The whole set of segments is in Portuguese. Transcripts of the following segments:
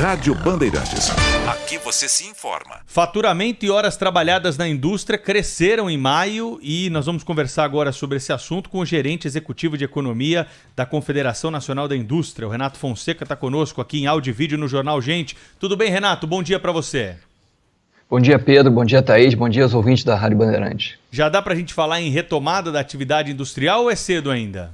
Rádio Bandeirantes. Aqui você se informa. Faturamento e horas trabalhadas na indústria cresceram em maio e nós vamos conversar agora sobre esse assunto com o gerente executivo de economia da Confederação Nacional da Indústria. O Renato Fonseca está conosco aqui em áudio e vídeo no Jornal Gente. Tudo bem, Renato? Bom dia para você. Bom dia, Pedro. Bom dia, Thaís. Bom dia aos ouvintes da Rádio Bandeirantes. Já dá para a gente falar em retomada da atividade industrial ou é cedo ainda?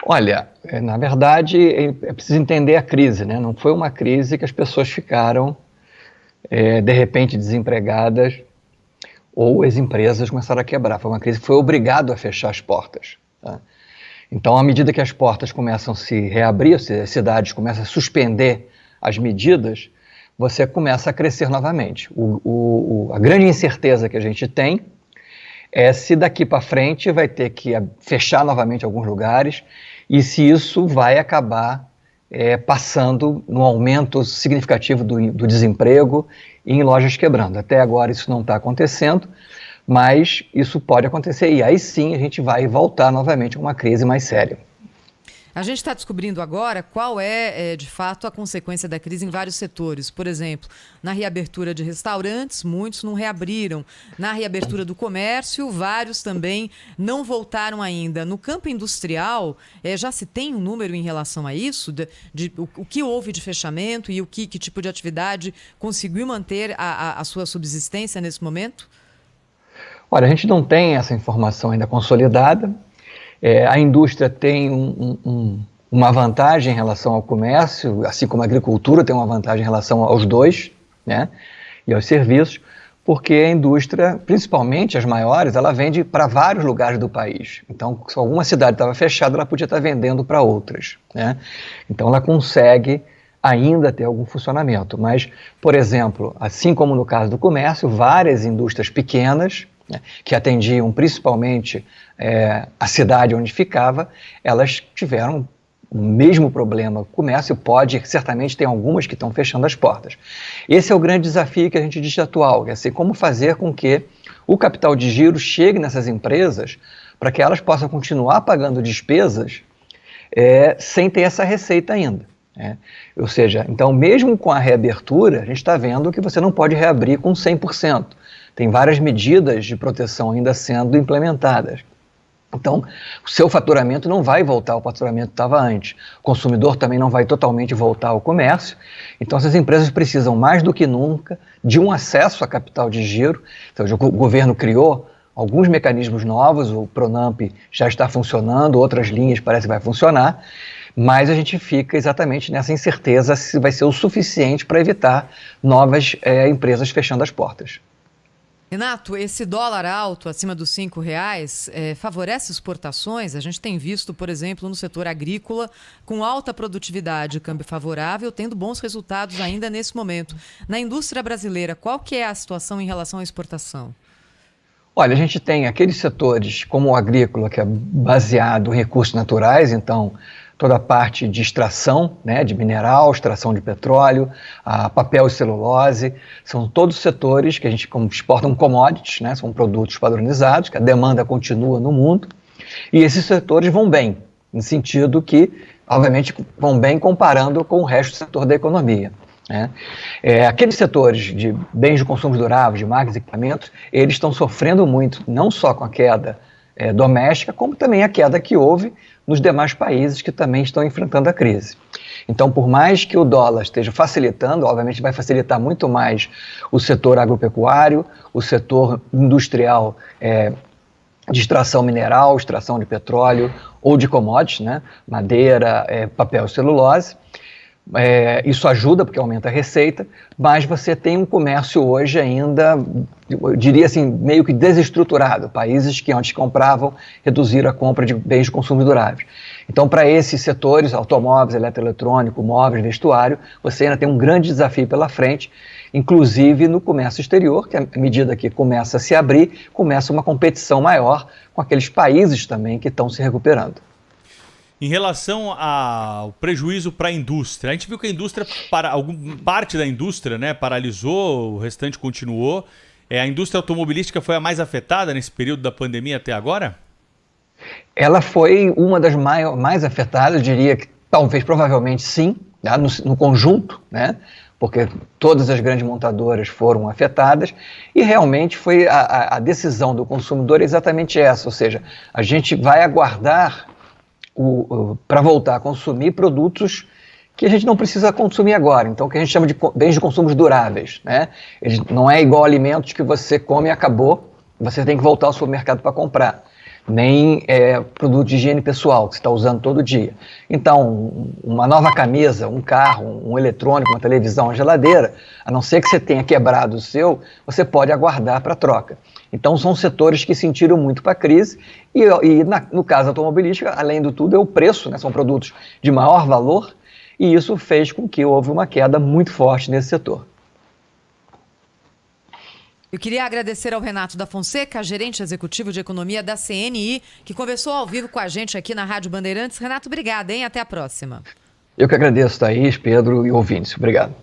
Olha, na verdade, é preciso entender a crise, né? Não foi uma crise que as pessoas ficaram, de repente, desempregadas ou as empresas começaram a quebrar. Foi uma crise que foi obrigado a fechar as portas. Tá? Então, à medida que as portas começam a se reabrir, as cidades começam a suspender as medidas, você começa a crescer novamente. A grande incerteza que a gente tem é se daqui para frente vai ter que fechar novamente alguns lugares e se isso vai acabar passando no aumento significativo do desemprego e em lojas quebrando. Até agora isso não está acontecendo, mas isso pode acontecer e aí sim a gente vai voltar novamente a uma crise mais séria. A gente está descobrindo agora qual é, de fato, a consequência da crise em vários setores. Por exemplo, na reabertura de restaurantes, muitos não reabriram. Na reabertura do comércio, vários também não voltaram ainda. No campo industrial, já se tem um número em relação a isso? O que houve de fechamento e que tipo de atividade conseguiu manter a sua subsistência nesse momento? Olha, a gente não tem essa informação ainda consolidada. A indústria tem uma vantagem em relação ao comércio, assim como a agricultura tem uma vantagem em relação aos dois, né, e aos serviços, porque a indústria, principalmente as maiores, ela vende para vários lugares do país. Então, se alguma cidade estava fechada, ela podia estar vendendo para outras, né? Então, ela consegue ainda ter algum funcionamento. Mas, por exemplo, assim como no caso do comércio, várias indústrias pequenas, né, que atendiam principalmente a cidade onde ficava, elas tiveram o mesmo problema. O comércio certamente tem algumas que estão fechando as portas. Esse é o grande desafio que a gente diz atual, que é assim, como fazer com que o capital de giro chegue nessas empresas para que elas possam continuar pagando despesas sem ter essa receita ainda. Ou seja, então mesmo com a reabertura, a gente está vendo que você não pode reabrir com 100%. Tem várias medidas de proteção ainda sendo implementadas. Então, o seu faturamento não vai voltar ao faturamento que estava antes. O consumidor também não vai totalmente voltar ao comércio. Então, essas empresas precisam, mais do que nunca, de um acesso a capital de giro. Então, o governo criou alguns mecanismos novos, o Pronamp já está funcionando, outras linhas parece que vai funcionar, mas a gente fica exatamente nessa incerteza se vai ser o suficiente para evitar novas empresas fechando as portas. Renato, esse dólar alto, acima dos R$5, favorece exportações? A gente tem visto, por exemplo, no setor agrícola, com alta produtividade e câmbio favorável, tendo bons resultados ainda nesse momento. Na indústria brasileira, qual que é a situação em relação à exportação? Olha, a gente tem aqueles setores como o agrícola, que é baseado em recursos naturais, então toda a parte de extração, né, de mineral, extração de petróleo, papel e celulose, são todos setores que a gente exporta commodities, né, são produtos padronizados, que a demanda continua no mundo, e esses setores vão bem, no sentido que, obviamente, vão bem comparando com o resto do setor da economia. Né? Aqueles setores de bens de consumo duráveis, de máquinas e equipamentos, eles estão sofrendo muito, não só com a queda doméstica, como também a queda que houve nos demais países que também estão enfrentando a crise. Então, por mais que o dólar esteja facilitando, obviamente vai facilitar muito mais o setor agropecuário, o setor industrial de extração mineral, extração de petróleo ou de commodities, né? Madeira, papel e celulose. Isso ajuda porque aumenta a receita, mas você tem um comércio hoje ainda, eu diria assim, meio que desestruturado. Países que antes compravam reduziram a compra de bens de consumo duráveis. Então, para esses setores, automóveis, eletroeletrônico, móveis, vestuário, você ainda tem um grande desafio pela frente, inclusive no comércio exterior, que à medida que começa a se abrir, começa uma competição maior com aqueles países também que estão se recuperando. Em relação ao prejuízo para a indústria, a gente viu que a indústria, parte da indústria, né, paralisou, o restante continuou. A indústria automobilística foi a mais afetada nesse período da pandemia até agora? Ela foi uma das mais afetadas, eu diria que talvez, provavelmente sim, tá? No conjunto, né? Porque todas as grandes montadoras foram afetadas, e realmente foi a decisão do consumidor exatamente essa, ou seja, a gente vai aguardar para voltar a consumir produtos que a gente não precisa consumir agora, então, que a gente chama de bens de consumo duráveis, né? Não é igual alimentos que você come e acabou, você tem que voltar ao supermercado para comprar, nem produto de higiene pessoal, que você está usando todo dia. Então, uma nova camisa, um carro, um eletrônico, uma televisão, uma geladeira, a não ser que você tenha quebrado o seu, você pode aguardar para troca. Então, são setores que sentiram muito para a crise, no caso automobilístico, além do tudo, é o preço, né? São produtos de maior valor, e isso fez com que houve uma queda muito forte nesse setor. Eu queria agradecer ao Renato da Fonseca, gerente executivo de economia da CNI, que conversou ao vivo com a gente aqui na Rádio Bandeirantes. Renato, obrigada, hein? Até a próxima. Eu que agradeço, Thaís, Pedro e ouvintes. Obrigado.